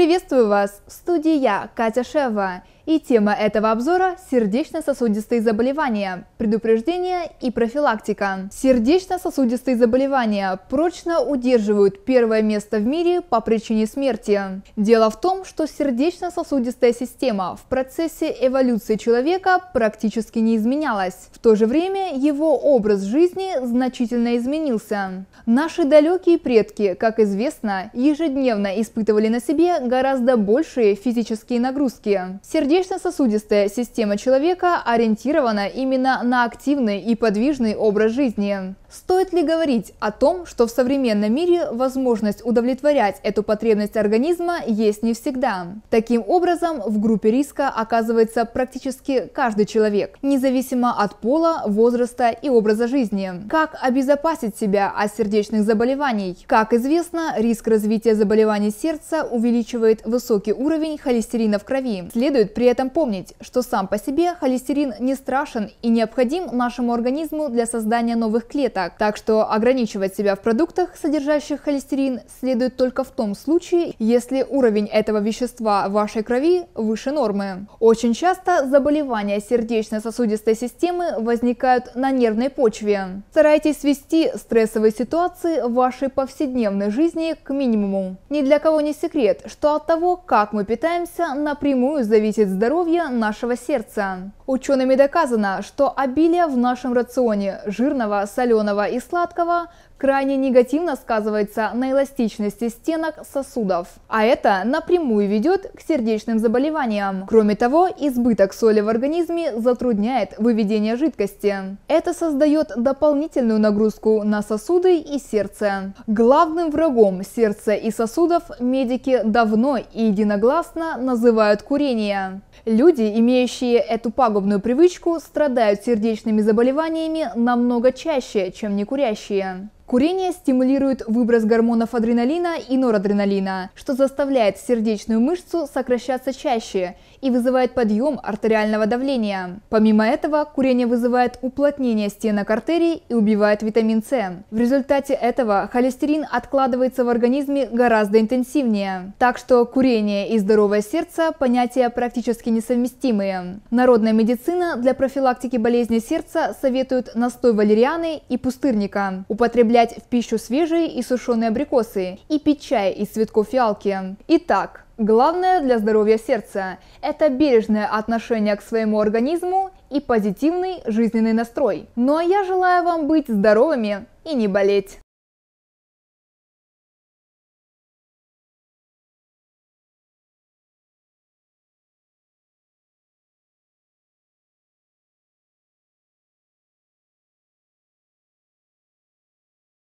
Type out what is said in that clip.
Приветствую вас! В студии я, Катя Шева. И тема этого обзора – сердечно-сосудистые заболевания, предупреждение и профилактика. Сердечно-сосудистые заболевания прочно удерживают первое место в мире по причине смерти. Дело в том, что сердечно-сосудистая система в процессе эволюции человека практически не изменялась. В то же время его образ жизни значительно изменился. Наши далекие предки, как известно, ежедневно испытывали на себе гораздо большие физические нагрузки. Сердечно-сосудистая система человека ориентирована именно на активный и подвижный образ жизни. Стоит ли говорить о том, что в современном мире возможность удовлетворять эту потребность организма есть не всегда? Таким образом, в группе риска оказывается практически каждый человек, независимо от пола, возраста и образа жизни. Как обезопасить себя от сердечных заболеваний? Как известно, риск развития заболеваний сердца увеличивает высокий уровень холестерина в крови. Следует при этом помнить, что сам по себе холестерин не страшен и необходим нашему организму для создания новых клеток. Так что ограничивать себя в продуктах, содержащих холестерин, следует только в том случае, если уровень этого вещества в вашей крови выше нормы. Очень часто заболевания сердечно-сосудистой системы возникают на нервной почве. Старайтесь свести стрессовые ситуации в вашей повседневной жизни к минимуму. Ни для кого не секрет, что от того, как мы питаемся, напрямую зависит здоровье нашего сердца. Учеными доказано, что обилие в нашем рационе жирного, соленого и сладкого крайне негативно сказывается на эластичности стенок сосудов, а это напрямую ведет к сердечным заболеваниям. Кроме того, избыток соли в организме затрудняет выведение жидкости. Это создает дополнительную нагрузку на сосуды и сердце. Главным врагом сердца и сосудов медики давно и единогласно называют курение. Люди, имеющие эту пагубную привычку, страдают сердечными заболеваниями намного чаще, чем некурящие. Курение стимулирует выброс гормонов адреналина и норадреналина, что заставляет сердечную мышцу сокращаться чаще и вызывает подъем артериального давления. Помимо этого, курение вызывает уплотнение стенок артерий и убивает витамин С. В результате этого холестерин откладывается в организме гораздо интенсивнее. Так что курение и здоровое сердце – понятия практически несовместимые. Народная медицина для профилактики болезни сердца советует настой валерианы и пустырника, употреблять в пищу свежие и сушеные абрикосы и пить чай из цветков фиалки. Итак, главное для здоровья сердца – это бережное отношение к своему организму и позитивный жизненный настрой. Ну а я желаю вам быть здоровыми и не болеть.